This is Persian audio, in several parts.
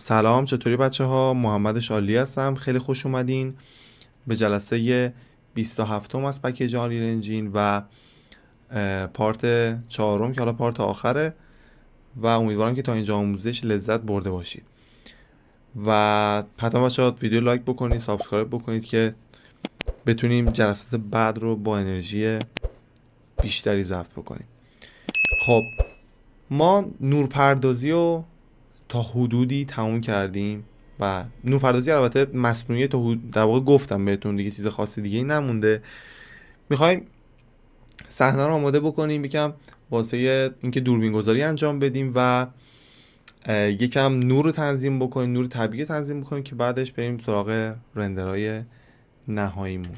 سلام، چطوری بچه ها؟ محمد شالی هستم. خیلی خوش اومدین به جلسه 27م از پکیج آنریل انجین و پارت چهارم که حالا پارت آخره و امیدوارم که تا اینجا آموزش لذت برده باشید و حتما بچه ها ویدیو لایک بکنید، سابسکرایب بکنید که بتونیم جلسات بعد رو با انرژی بیشتری ضبط بکنیم. خب ما نورپردازی رو تا حدودی تموم کردیم و نورپردازی البته مصنوعی تا در واقع گفتم بهتون دیگه، چیز خاصی دیگه نمونده. میخوایم صحنه رو آماده بکنیم یکم واسه اینکه دوربین گذاری انجام بدیم و یکم نور رو تنظیم بکنیم، نور طبیعی تنظیم بکنیم که بعدش بریم سراغ رندرهای نهاییمون.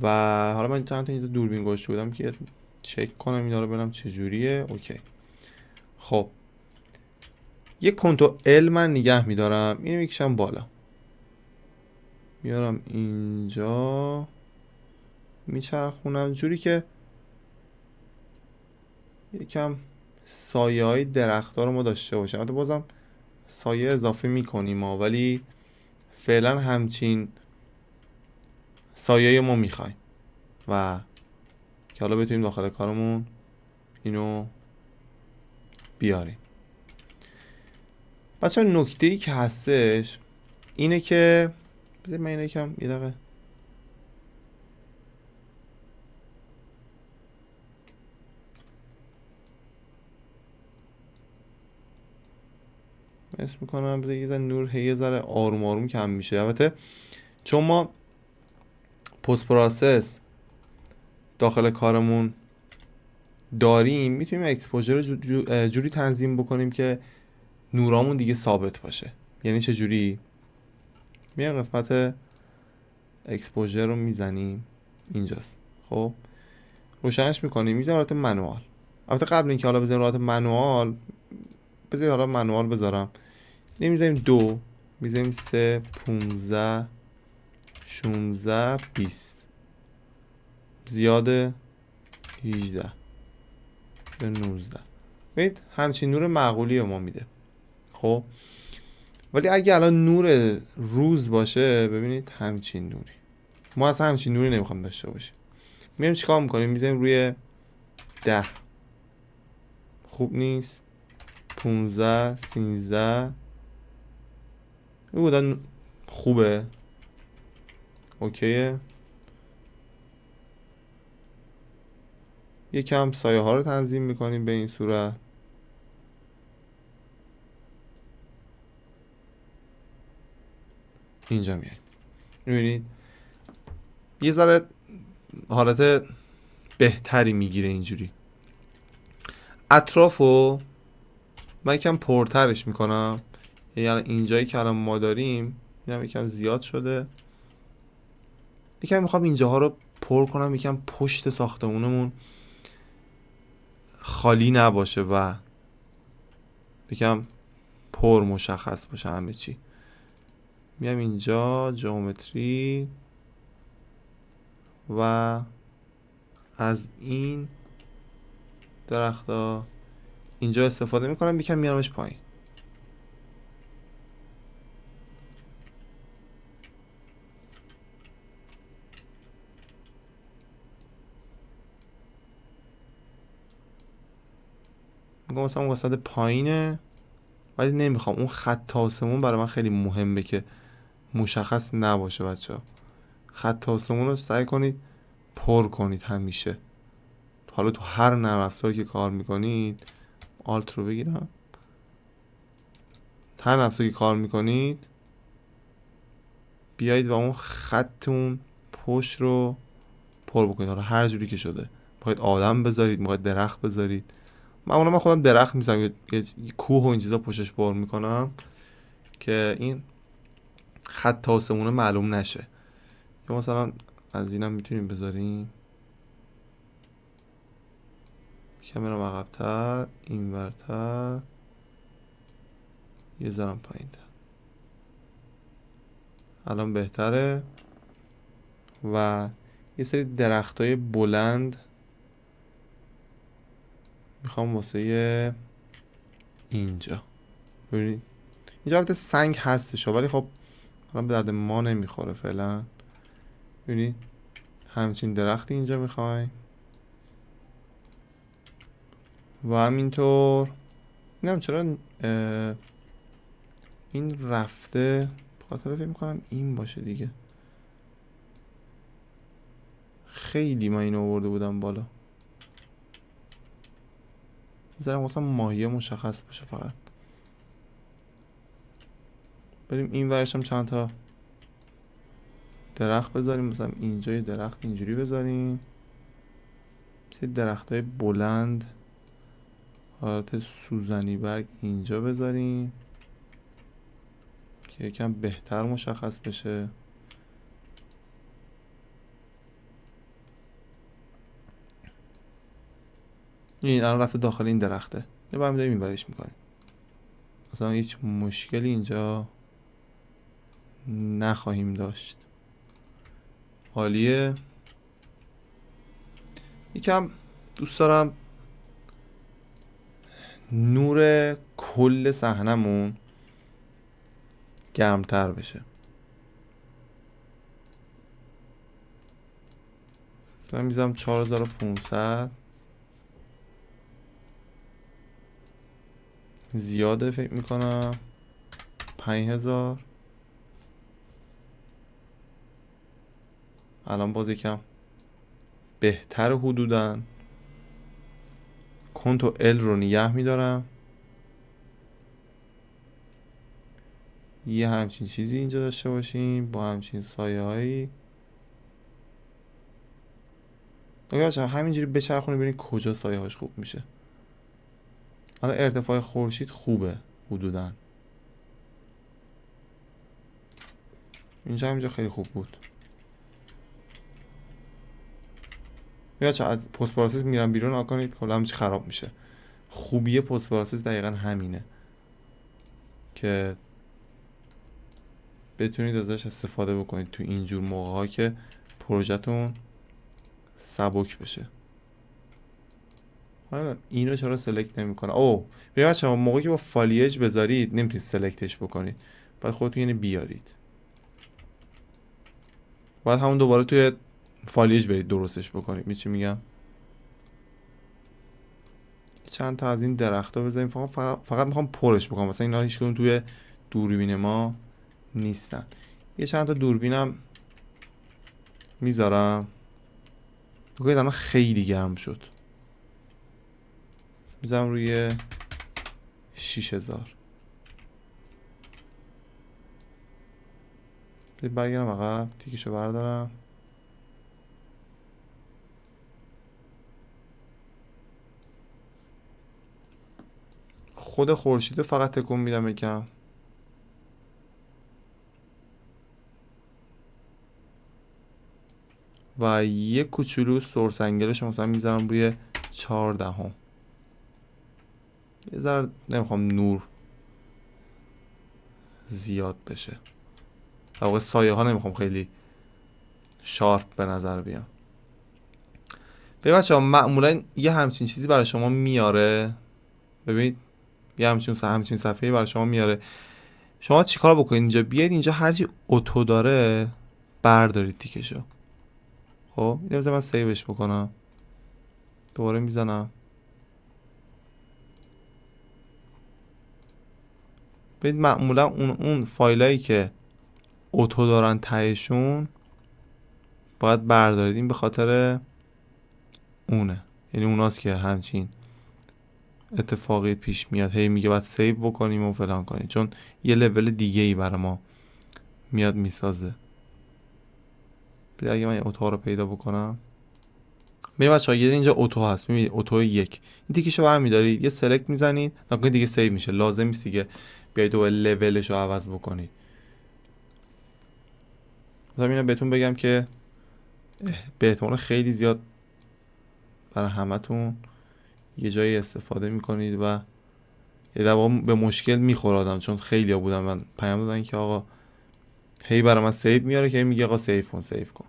و حالا من چند تا دوربین گذاشته بودم که چک کنم اینا رو ببینم چجوریه. اوکی. خب یک کنترل ال من نگه میدارم، اینو میکشم بالا، میارم اینجا، میچرخونم جوری که یکم سایه های درخت‌ها رو ما داشته باشیم. البته بازم سایه اضافه میکنیم ما، ولی فعلا همچین سایه ما میخوایم و که حالا بتونیم داخل کارمون اینو بیاریم. بچه نکته‌ای که هستش اینه که بذارید من اینو یکم یه دقیقه اسم میکنم، بذارید یه ذره نور یه ذره آروم آروم کم میشه. البته چون ما پست پروسس داخل کارمون داریم میتونیم اکسپوژر رو جوری تنظیم بکنیم که نورامون دیگه ثابت باشه. یعنی چه جوری؟ میایم قسمت اکسپوژر رو میزنیم اینجاست، خب روشنش میکنیم، میذاریم حالت منوال. البته قبل اینکه حالا بذاریم حالت منوال، بذارید حالا منوال بذارم، میذاریم 2، میذاریم 3، 15، 16، 20، زیاده 18 به 19. ببینید همچین نور معقولی ما میده. خب ولی اگه الان نور روز باشه، ببینید همچین نوری، ما اصلا همچین نوری نمیخوام داشته باشیم. میایم چیکار میکنیم؟ میذاریم روی 10، خوب نیست، 15، 13 بودن، خوبه، اوکیه. یکم سایه ها رو تنظیم میکنیم به این صورت. اینجا میاییم میبینید یه ذره حالت بهتری میگیره اینجوری. اطرافو من یکم پرترش میکنم، یعنی اینجایی که الان ما داریم اینم یکم زیاد شده، یکم میخوام اینجاها رو پر کنم، یکم پشت ساختمونمون خالی نباشه و یکم پر مشخص باشه همه چی. میام اینجا جیومتری و از این درختا اینجا استفاده میکنم، یکم میارمش پایین. میگم مثلا اون وسط پایینه، ولی نمیخوام اون خط آسمون برای من خیلی مهمه که مشخص نباشه. بچه ها خط آسمون رو سعی کنید پر کنید همیشه. حالا تو هر نرم افزاری که کار میکنید، آلت رو بگیرم، هر نرم افزاری که کار میکنید بیایید و اون خط اون پشت رو پر بکنید. حالا هر جوری که شده، میخواید آدم بذارید، میخواید درخت بذارید. من خودم درخت میذارم، یه کوه و این چیزا پشتش پر میکنم که این خط آسمونه معلوم نشه. یا مثلا از اینم میتونیم بذاریم، کامرا عقب‌تر، اینورتر، یه ذره پایین‌تر. الان بهتره. و یه سری درختای بلند میخوام واسه اینجا، ببینید اینجا البته سنگ هستش ولی خب حالا به درد ما نمیخوره فعلا. ببینید همچین درختی اینجا میخوایم و همینطور. نمیدونم چرا این رفته، بخاطر فکر میکنم این باشه دیگه. خیلی من اینو آورده بودم بالا. بذارم مثلا ماهیه مشخص باشه فقط. بریم این ورش هم چند تا درخت بذاریم، مثلا اینجا یه درخت اینجوری بذاریم، مثل درخت های بلند حالت سوزنی برگ اینجا بذاریم که یکم بهتر مشخص بشه. این الان رفته داخل این درخته، یه برمی داریم این برش میکنیم. مثلا هیچ مشکلی اینجا نخواهیم داشت. عالیه. یکم دوست دارم نور کل صحنمون گرمتر بشه. من میذارم 4500. زیاده فکر میکنم. 5000. الان باز یکم بهتر حدوداً. کنترل ال رو نگه میدارم. یه همچین چیزی اینجا داشته باشیم با همچین سایه هایی. همینجوری بچرخونیم ببینید کجا سایه هاش خوب میشه. حالا ارتفاع خورشید خوبه حدوداً. اینجا خیلی خوب بود. بچه از پست پراسس میرم بیرون آکنید کلا همه چی خراب میشه. خوبیه پست پراسس دقیقا همینه که بتونید ازش استفاده بکنید تو اینجور موقع ها که پروژهتون سبک بشه. حالا اینو چرا سلکت نمیکنه؟ اوه ببین بچه‌ها موقعی که با فالیج بذارید نمیتونید سلکتش بکنید، باید خودتون یعنی بیارید، باید همون دوباره توی فالیج برید درستش بکنید. می چی میگم؟ چند تا از این درخت‌ها بذاریم، فقط میخوام پرش بکنم، مثلا اینا هیچ کدوم توی دوربین ما نیستن. یه چند تا دوربینم میذارم. بگوید الان خیلی گرم شد. میذارم روی 6000. برگردم عقب، تیکشو بردارم. خود خورشید فقط تکون میدم یکم. و یه کوچولو سورس انگلش مثلا میذارم روی 14. یه ذره نمیخوام نور زیاد بشه، در واقع سایه ها نمیخوام خیلی شارپ به نظر بیان. ببین بچه‌ها معمولا یه همچین چیزی برای شما میاره. ببینید یه همچین صفحه‌ای برای شما میاره. شما چیکار بکنید؟ اینجا بیاید، اینجا هرچی اتو داره بردارید تیکشو. خب اینو بذار من سیوش بکنم، دوباره میزنم. ببینید معمولا اون فایلایی که اتو دارن تهشون باید بردارید. این به خاطر اونه، یعنی اوناست که همچین اتفاقی پیش میاد، هی میگه باید سیو بکنیم و فلان کنیم، چون یه لول دیگه ای برای ما میاد میسازه. اگه من این اتو رو پیدا بکنم، ببین بچه‌ها یه اینجا اتو هست، میبینید اتو 1. این تیکشو برمی‌دارید، یه سلکت میزنید، نکنید دیگه سیو میشه، لازم نیست دیگه بیاید و لولش رو عوض بکنید. مثلا اینو بهتون بگم که به احتمال خیلی زیاد برای همتون یه جایی استفاده میکنید و یه دفعه به مشکل میخوره آدم، چون خیلی ها بودن من پیام دادن که آقا هی برای من سیو میاره که میگه آقا سیو کن.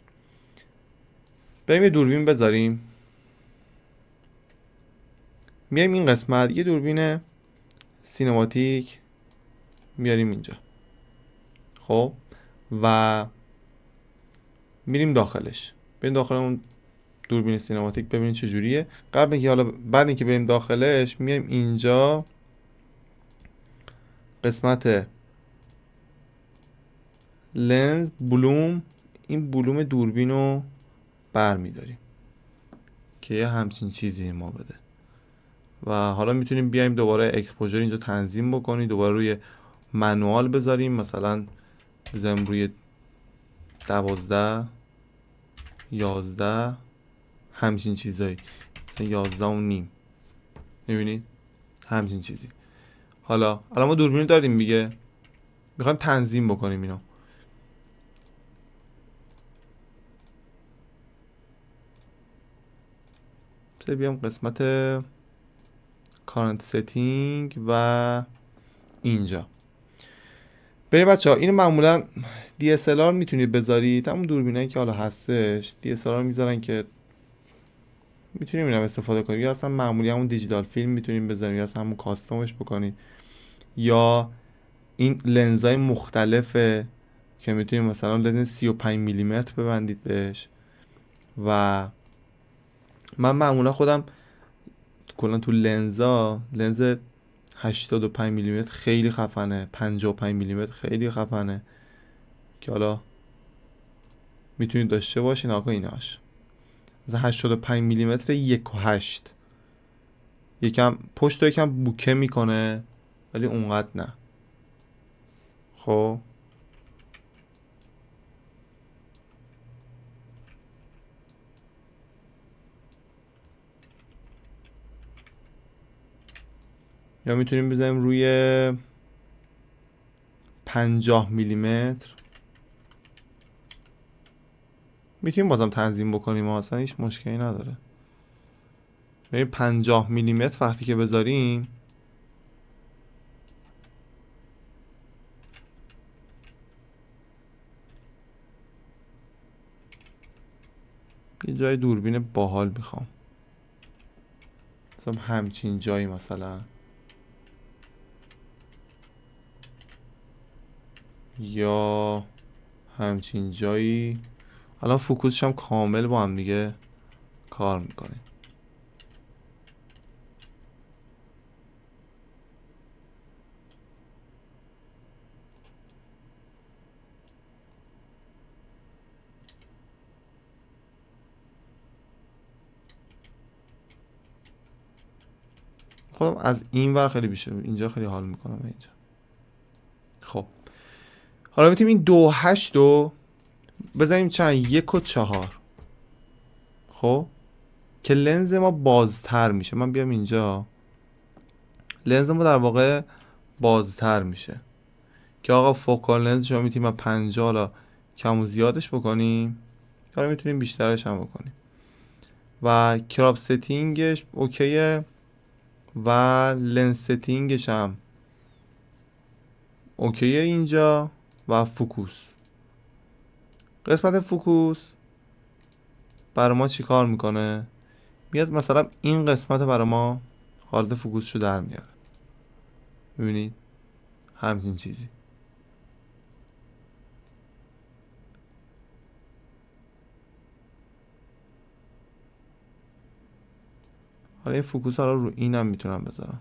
بریم یه دوربین بذاریم. میایم این قسمت یه دوربین سینماتیک میاریم اینجا. خب و میریم داخلش، بریم داخل اون دوربین سینماتیک ببینید چه جوریه. قبل اینکه حالا بعد اینکه بریم داخلش میایم اینجا قسمت لنز بلوم، این بلوم دوربین رو برمیداریم که یه همچین چیزی ما بده و حالا میتونیم بیایم دوباره اکسپوژر اینجا تنظیم بکنیم، دوباره روی منوال بذاریم، مثلا بذاریم روی 12 11 همچین چیزایی، مثلا 11 و نیم، میبینید همچین چیزی. حالا الان ما دوربین داریم دیگه، میخوایم تنظیم بکنیم اینو. بذار بیام قسمت کارنت ستینگ و اینجا بریم بچه ها. اینو معمولا DSLR میتونید بذارید، همون دوربینایی که حالا هستش DSLR میذارن که میتونیم اینم استفاده کنیم، یا اصلا معمولی همون دیجیتال فیلم میتونیم بذاریم، یا اصلا همون کاستومش بکنید، یا این لنزهای مختلفه که میتونیم مثلا لنز 35 میلیمتر ببندید بهش. و من معمولا خودم کلا تو لنز 85 میلیمتر خیلی خفنه، 55 میلیمتر خیلی خفنه که حالا میتونید داشته باشین. آقا ایناش مثلا 85 میلیمتر 1.8 یکم پشت رو یکم بوکه میکنه ولی اونقدر نه. خب یا میتونیم بزنیم روی 50 میلیمتر، میتونیم بازم تنظیم بکنیم، اصلا هیچ مشکلی نداره. بریم 50 میلیمتر وقتی که بذاریم یه جای دوربین باحال میخوام، مثلا همچین جایی، مثلا یا همچین جایی. الان فوکوسش هم کامل با هم دیگه کار میکنه. خودم از این ور خیلی بیشتر اینجا خیلی حال میکنم اینجا. خب حالا میتونیم این 2.8 رو بزنیم چند 1.4، خب که لنز ما بازتر میشه. من بیام اینجا لنز ما در واقع بازتر میشه که آقا فوکال لنز شما میتونیم 50 حالا کم و زیادش بکنیم، حالا میتونیم بیشترش هم بکنیم و کراپ ستینگش اوکیه و لنز ستینگش هم اوکیه اینجا. و فوکوس، قسمت فوکوس برای ما چی کار میکنه؟ میاد مثلا این قسمت برای ما حالت فوکوسشو در میاره، ببینید همچین چیزی. حالا این فوکوس رو اینم میتونم بذارم.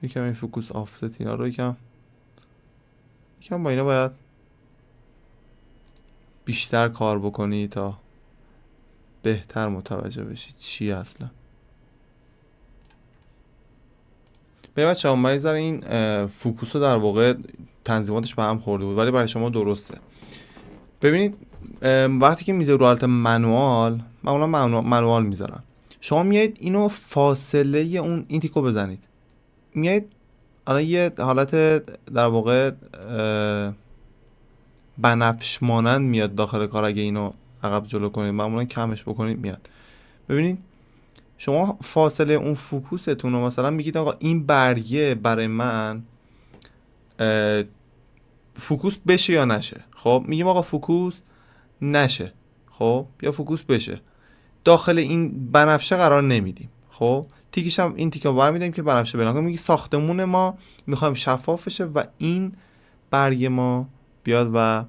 یکم این فوکوس آفست اینا رو یکم با اینا باید بیشتر کار بکنی تا بهتر متوجه بشید چی اصلا. برای بچه ها من این فوکوس رو در واقع تنظیماتش به هم خورده بود ولی برای شما درسته. ببینید وقتی که میذارید رو حالت منوال، معمولا منوال میذارن، شما میایید اینو فاصله این تیکو بزنید، میایید الان یه حالت در واقع بنفش مانند میاد داخل کار. اگه اینو عقب جلو کنید معمولا کمش بکنید میاد. ببینید شما فاصله اون فوکوستون رو مثلا میگید آقا این برگه برای من فوکوس بشه یا نشه. خب میگیم آقا فوکوس نشه، خب یا فوکوس بشه. داخل این بنفشه قرار نمیدیم. خب تیکش هم این تیکا برمی‌داریم که بنفشه بنا کنیم. میگه ساختمون ما میخوایم شفاف بشه و این برگ ما بیاد و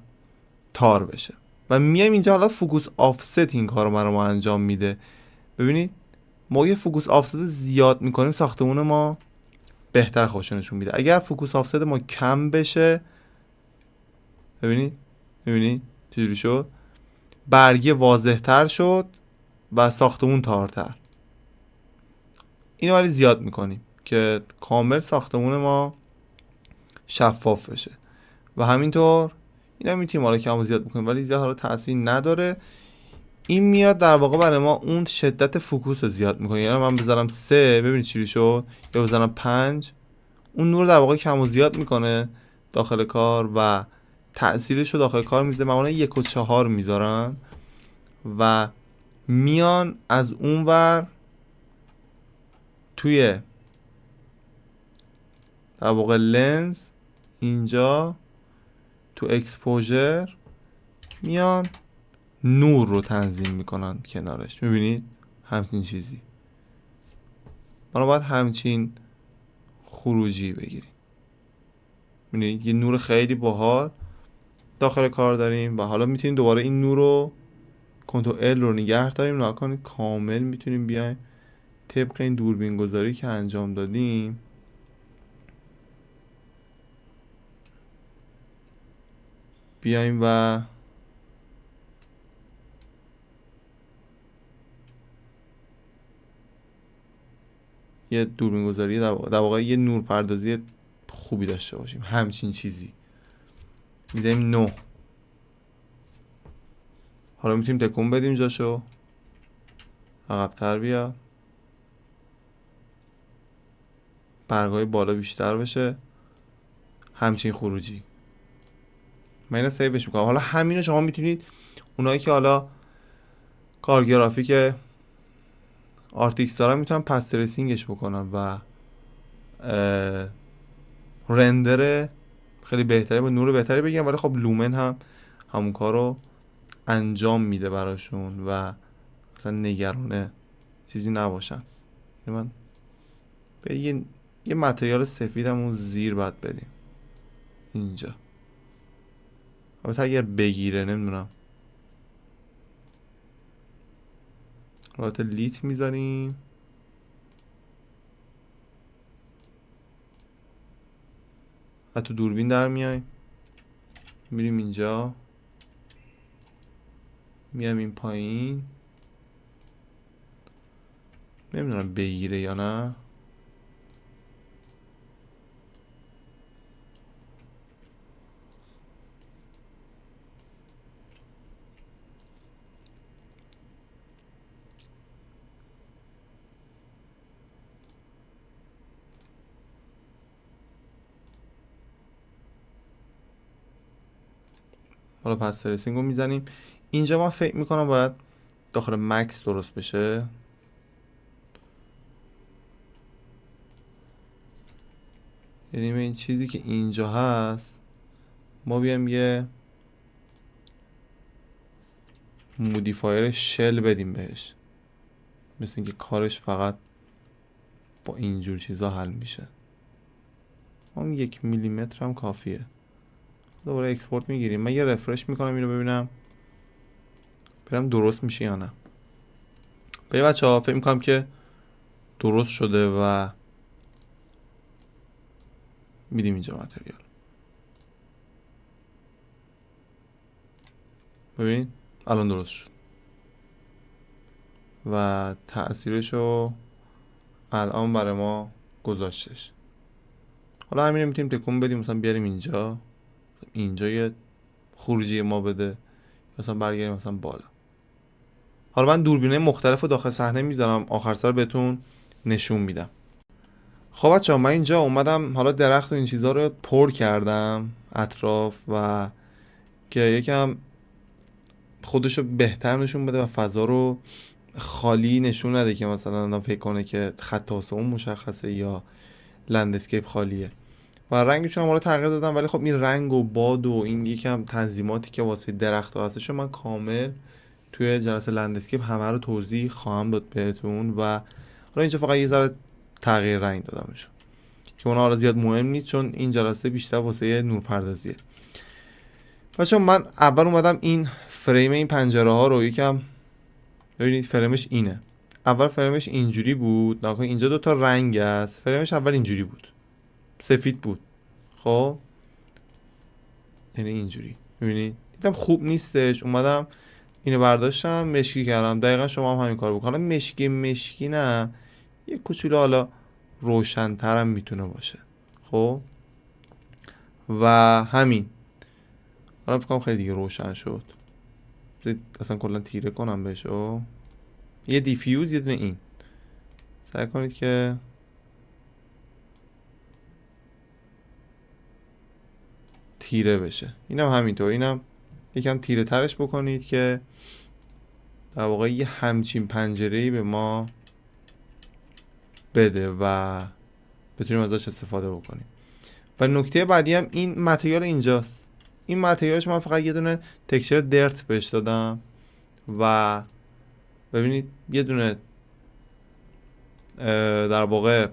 تار بشه و میایم اینجا حالا فوکوس آفست این کارو برای ما انجام میده. ببینید ما یه فوکوس آفست زیاد میکنیم ساختمون ما بهتر خودشو نشون میده. اگر فوکوس آفست ما کم بشه، ببینید چجوری شد، برگه واضح تر شد و ساختمون تارتر. اینو ولی زیاد میکنیم که کامل ساختمون ما شفاف بشه و همینطور این هم میتونیم حالا کم و زیاد بکنیم ولی زیاد حالا تأثیر نداره. این میاد در واقع برای ما اون شدت فوکوس رو زیاد میکنه. یعنی من بذارم 3 ببینید چی شد، یا بذارم 5، اون نور در واقع کم و زیاد میکنه داخل کار و تأثیرش رو داخل کار میذاره. معمولا 1 و 4 میذارن و میان از اون ور توی در واقع لنز اینجا تو اکسپوژر میان نور رو تنظیم میکنن کنارش. میبینید همچین چیزی. ما باید همچین خروجی بگیریم. میبینید یه نور خیلی باحال داخل کار داریم و حالا میتونیم دوباره این نور رو کنترل رو نگه داریم. نگاه کنید کامل میتونیم بیایم طبق این دوربین گذاری که انجام دادیم بیایم و یه دوربین گذاری در واقع یه نور پردازی خوبی داشته باشیم. همچین چیزی میذاریم 9. حالا میتونیم تکون بدیم جاشو عقب‌تر بیا، برگای بالا بیشتر بشه. همچین خروجی من اینو سیوش میکنم. حالا همینو شما میتونید اونایی که حالا کار گرافیک آرتیکس دارن میتونن پس تریسینگش بکنن و رندر خیلی بهتری با نور بهتری بگیرن، ولی خب لومن هم همون کارو انجام میده براشون و مثلا نگران چیزی نباشن. من به یه متریال سفید هم اون زیر باید بدیم اینجا. البته اگر بگیره نمیدونم البته لیت میذاریم حتی دوربین در میایم میریم اینجا میام این پایین نمیدونم بگیره یا نه. حالا پس تریسینگ رو میزنیم اینجا. من فکر میکنم باید داخل مکس درست بشه. یعنی به این چیزی که اینجا هست ما بیایم یه مودیفایر شل بدیم بهش، مثل اینکه کارش فقط با اینجور چیزا حل میشه. هم 1 میلیمتر هم کافیه. دوباره اکسپورت میگیریم. من یه رفرش میکنم اینو ببینم برم درست میشه یا نه. برای بچه ها فکر میکنم که درست شده و میدیم اینجا متریال. ببین الان درست شد و تأثیرشو الان برای ما گذاشتش. حالا همین میتونیم تکون بدیم، مثلا بیاریم اینجا یه خروجی ما بده، مثلا برگردیم مثلا بالا. حالا من دوربینای مختلف رو داخل صحنه میذارم، آخر سر بهتون نشون میدم. خب بچه‌ها من اینجا اومدم حالا درخت و این چیزا رو پر کردم اطراف و که یکم خودشو بهتر نشون بده و فضا رو خالی نشون نده که مثلا آدم فکر کنه که خط آسمون مشخصه یا لندسکیپ خالیه. و رنگشون هم رو تغییر دادم، ولی خب این رنگ و باد و این یکم تنظیماتی که واسه درخت ها هستش من کامل توی جلسه لندسکیپ همه رو توضیح خواهم داد بهتون. و حالا اینجا فقط یه ذره تغییر رنگ دادمشون که اونا حالا زیاد مهم نیست، چون این جلسه بیشتر واسه نورپردازیه. بچه‌ها من اول اومدم این فریم این پنجره ها رو یکم ببینید. فرمش اینه. اول فرمش اینجوری بود، نگاه اینجا دوتا رنگ است. فرمش اول اینجوری بود، سفید بود. خب یعنی اینجوری میبینید. دیدم خوب نیستش، اومدم اینو برداشتم مشکی کردم. دقیقا شما هم همین کار بکنم. مشکی نه، یه کوچولو حالا روشن‌ترم میتونه باشه. خب و همین حالا فکرم خیلی دیگه روشن شد. اصلا کلا تیره کنم بهشو. یه دیفیوز یه دونه این. سعی کنید که تیره بشه. اینم همینطور. اینم یکم تیره ترش بکنید که در واقع یه همچین پنجره‌ای به ما بده و بتونیم ازش استفاده بکنیم. و نکته بعدی هم این متریال اینجاست. این متریالش من فقط یه دونه تکسچر درت بهش دادم و ببینید یه دونه در واقع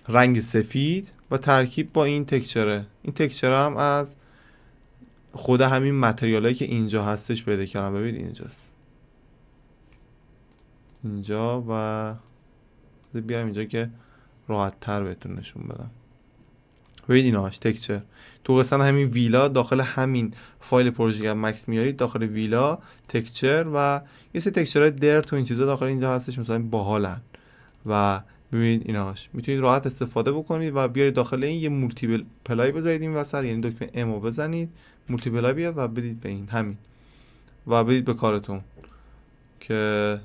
رنگ سفید و ترکیب با این تکسچره. این تکسچره هم از خود همین متریالایی که اینجا هستش پیدا کردم. ببینید اینجاست، اینجا. و بیارم اینجا که راحت تر بهتون نشون بدم. ببینید ایناش تکسچر تو قسمت همین ویلا، داخل همین فایل پروژه مکس میارید داخل ویلا تکسچر و یه سری تکسچرهای درت و این چیزا داخل اینجا هستش مثلا باحالن. و ببینید ایناش میتونید راحت استفاده بکنید و بیارید داخل این یه مولتی پلای بذارید این وسط، یعنی دکمه ام رو بزنید مولتی پلای بیاد و بدید به این همین و بدید به کارتون که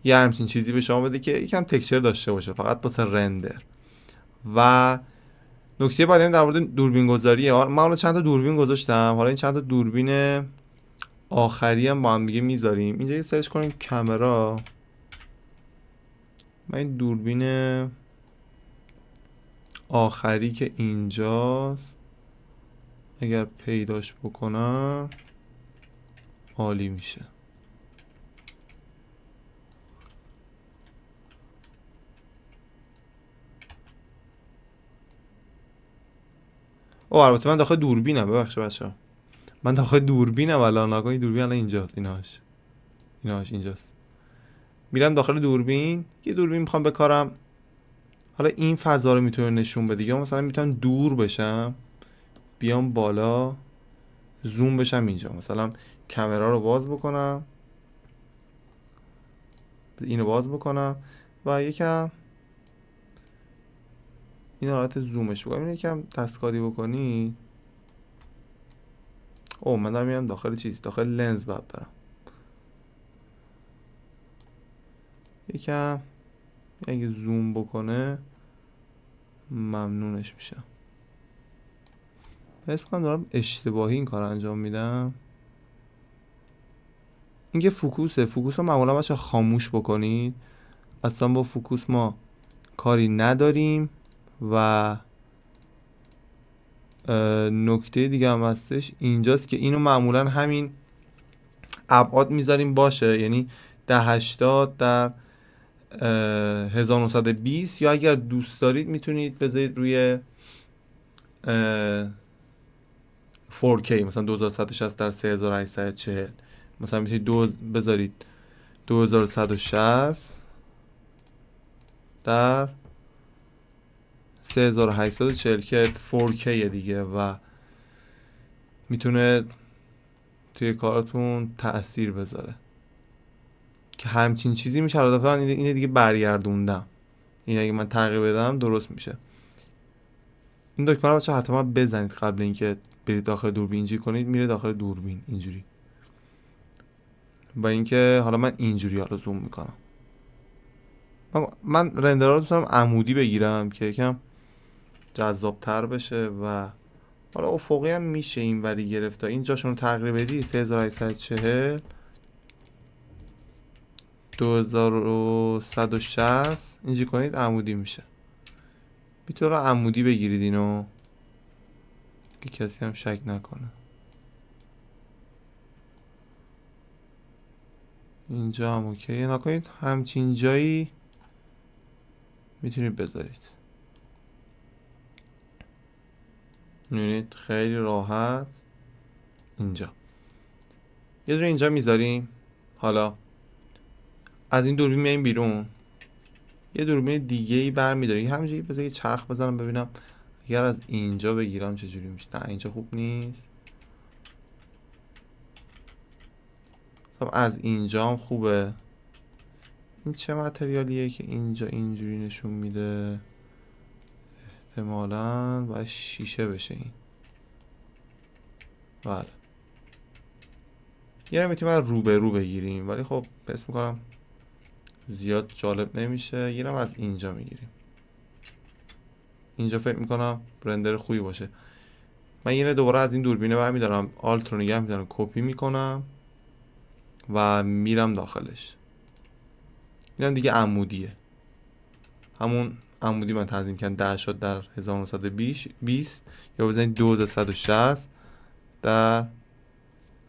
یه همچین چیزی به شما بده که یکم تکسچر داشته باشه فقط واسه رندر. و نکته بعدی هم در مورد دوربین گذاریه. من حالا چند تا دوربین گذاشتم، حالا این چند تا دوربین آخری هم با هم دیگه میذاریم. اینجا یه سرچ کنیم کامرا. من این دوربین آخری که اینجاست اگر پیداش بکنم عالی میشه. البته من داخل دوربینم، ببخشید بچه‌ها، من داخل دوربینم الان. نگاه این دوربین الان اینجاست، ایناش اینجاست. میرم داخل دوربین، یه دوربین میخوام بکارم. حالا این فضا رو میتونه نشون بده، یا مثلا میتونم دور بشم بیام بالا زوم بشم اینجا، مثلا کامرا رو باز بکنم، اینو باز بکنم و یکم این حالت زومش بکنم. این یکم دستکاری بکنی. من دارم میرم داخل چیز، داخل لنز باید برم. یکم اگه زوم بکنه ممنونش میشم. حس میکنم دارم اشتباهی این کار انجام میدم. این که فوکوس رو معمولا بچه خاموش بکنید، اصلا با فوکوس ما کاری نداریم. و نکته دیگه هم هستش اینجاست که اینو معمولا همین ابعاد میذاریم باشه، یعنی 1080 در 1920، یا اگر دوست دارید میتونید بذارید روی 4K مثلا 2160 در 3840. مثلا میتونید بذارید 2160 در 3840 که 4K دیگه و میتونه توی کارتون تأثیر بذاره که همچین چیزی میشه. البته من اینه دیگه برگردوندم، این اگه من تغییر بدم درست میشه. این دکمه رو بچه حتما بزنید قبل اینکه برید داخل دوربین. اینجوری کنید میره داخل دوربین اینجوری. با اینکه حالا من اینجوری حالا زوم میکنم. من رندرها رو دوست دارم عمودی بگیرم که یکم جذابتر بشه و حالا افقی هم میشه این وری گرفت. تا اینجاشون رو تغییر بدی 3840 2160 اینجوری کنید عمودی میشه. میتونه عمودی بگیرید اینو که کسی هم شک نکنه. اینجا هم اوکی. نکنید همچین جایی میتونید بذارید. میبینید خیلی راحت. اینجا یه دونه اینجا میذاریم. حالا از این دوربین میایم بیرون، یه دوربین دیگه ای برمیداریم. همینجوری بذار یه چرخ بزنم ببینم اگر از اینجا بگیرم چجوری میشه. نه اینجا خوب نیست. خب از اینجا هم خوبه. این چه متریالیه که اینجا اینجوری نشون میده؟ احتمالاً باید شیشه بشه این. بله یه میتونیم رو به رو بگیریم، ولی خب حس میکنم زیاد جالب نمیشه. یه از اینجا میگیریم. اینجا فکر میکنم رندر خوبی باشه. من یه دوباره از این دوربینه برمیدارم، آلت رو نگه میدارم، کپی میکنم و میرم داخلش. اینم دیگه عمودیه، همون عمودی من تنظیم کردم 10 شد در 1920 یا بزنید 2160 در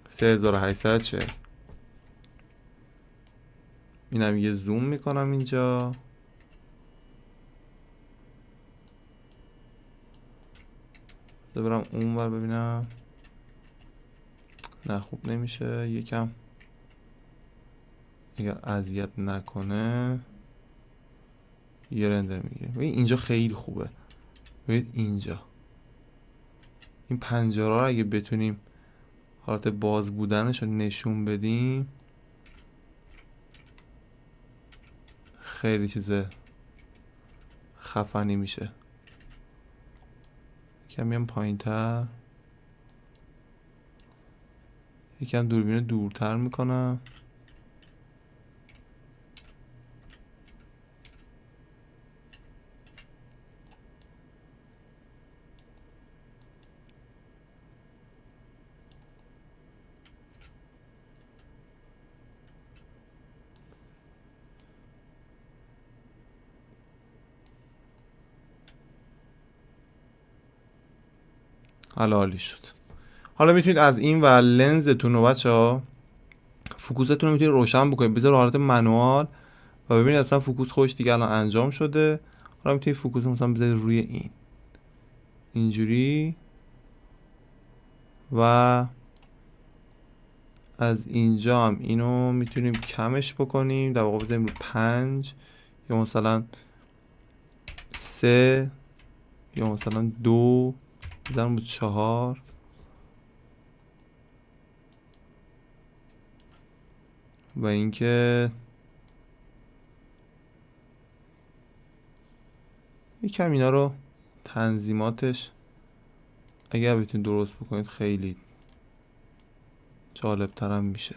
3840. اینم یه زوم میکنم اینجا. برم اون ور ببینم. نه خوب نمیشه. یکم اگر اذیت نکنه یه رندر میگیره. ببین اینجا خیلی خوبه. ببین اینجا این پنجره رو اگه بتونیم حالت باز بودنش رو نشون بدیم خیلی چیز خفنی میشه. کمی هم پایین تر، یکم دوربین رو دورتر میکنم. حالا عالی شد. حالا میتونید از این و لنزتون رو بچه‌ها فوکوستون رو میتونید روشن بکنید، بذار حالت منوال و ببینید اصلا فوکوس خودش دیگه الان انجام شده. حالا میتونید فوکوس مثلا بذارید روی این اینجوری و از اینجا هم اینو میتونیم کمش بکنیم، در واقع بذاریم رو 5 یا مثلا 3 یا مثلا 2 بذاریم رو 4 و اینکه یکم اینا رو تنظیماتش اگر بتونید درست بکنید خیلی جالب ترم میشه.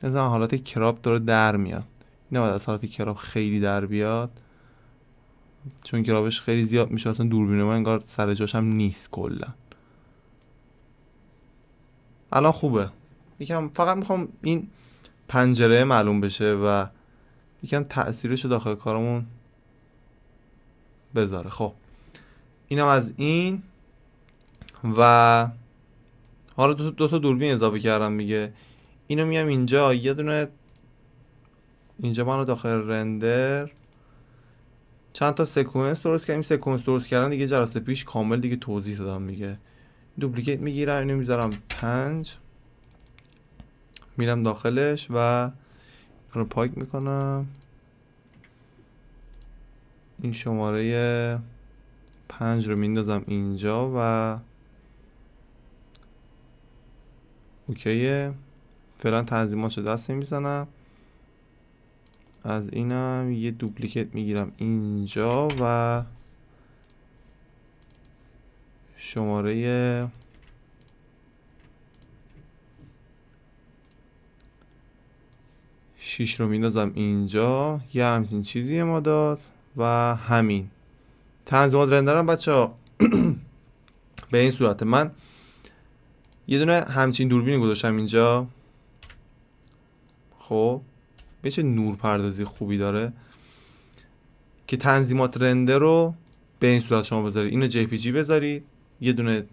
از حالت کراپ داره در میاد. نباید از حالت کراپ خیلی در بیاد چون کراپش خیلی زیاد میشه، اصلا دوربین ما انگار سر جاش هم نیست کلا. الان خوبه. یکم فقط میخوام این پنجره معلوم بشه و یکم تأثیرشو داخل کارمون بذاره. خب اینم از این و حالا دو تا دوربین اضافه کردم میگه. اینو میام اینجا یه دونه اینجا منو داخل رندر چند تا سکونس درست کردم. این سکونس درست کردن دیگه جلسه پیش کامل دیگه توضیح دادم میگه. دوپلیکیت میگیرم اینو میذارم 5 میرم داخلش و رو پاک میکنم. این شماره 5 رو میندازم اینجا و اوکیه. فعلا تنظیماتشو دست نمیزنم. از اینم یه دوپلیکیت میگیرم اینجا و شماره 6 رو میندازم اینجا. یه همچین چیزی ما داد و همین تنظیمات رندرم بچه‌ها به این صورته. من یه دونه همچین دوربینی گذاشتم اینجا. خب به چه نور پردازی خوبی داره که تنظیمات رندر رو به این صورت شما بذارید. اینو جی پی جی بذارید، یه دونه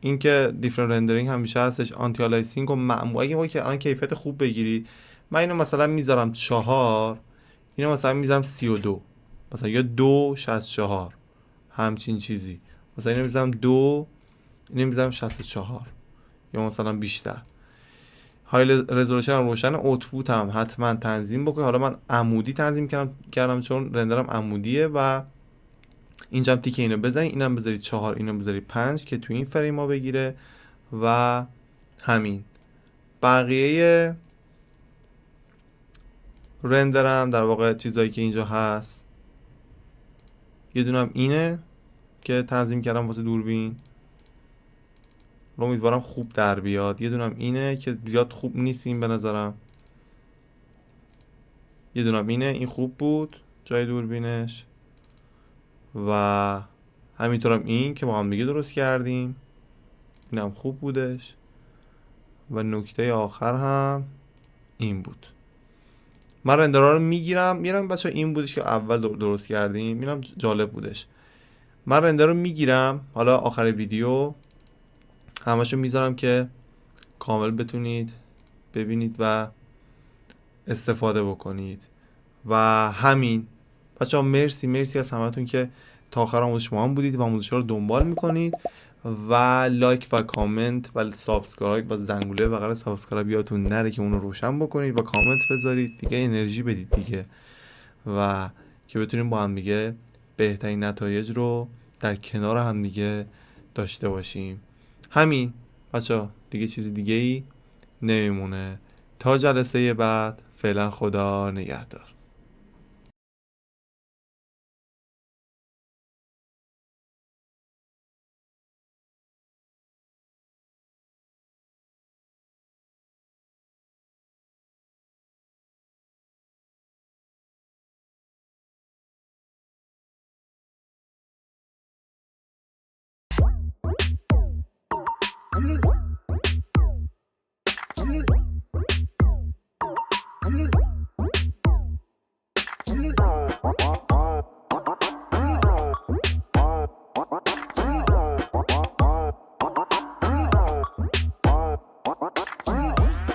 این که دیفرنت رندرینگ همیشه هستش، آنتی آلایسینگ و معمول اگه که الان کیفیت خوب بگیرید. من اینو مثلا میذارم 4، اینو مثلا میذارم 32، مثلا یا 2.64 همچین چیزی. مثلا اینو میذارم 2، اینو میذارم 64 یا مثلا بیشتر. های رزولوشن هم روشن، اوتپوت هم حتما تنظیم بکنید. حالا من عمودی تنظیم کردم چون رندرم عمودیه و اینجا هم تیک اینو بزنید، اینم بذارید 4، اینو بذارید 5 که توی این فریما بگیره و همین. بقیه رندرم در واقع چیزایی که اینجا هست، یه دونم اینه که تنظیم کردم واسه دوربین، امیدوارم خوب در بیاد. یه دونم اینه که زیاد خوب نیست این به نظرم. یه دونم اینه، این خوب بود جای دوربینش. و همینطورم این که با هم دیگه درست کردیم، اینم خوب بودش. و نکته آخر هم این بود. من رندرها رو میگیرم بچه این بودش که اول درست کردیم، اینم جالب بودش. من رندر رو میگیرم حالا آخر ویدیو همشو میذارم که کامل بتونید ببینید و استفاده بکنید. و همین بچه ها، مرسی از همتون که تا آخر آموزش ما هم بودید و آموزش ها رو دنبال میکنید و لایک و کامنت و سابسکرایب و زنگوله بغل سابسکرایب یادتون نره که اون رو روشن بکنید و کامنت بذارید دیگه، انرژی بدید دیگه، و که بتونیم با هم دیگه بهترین نتایج رو در کنار هم دیگه داشته باشیم. همین بچه دیگه چیزی دیگه ای نمیمونه. تا جلسه بعد فعلا خدا نگهدار.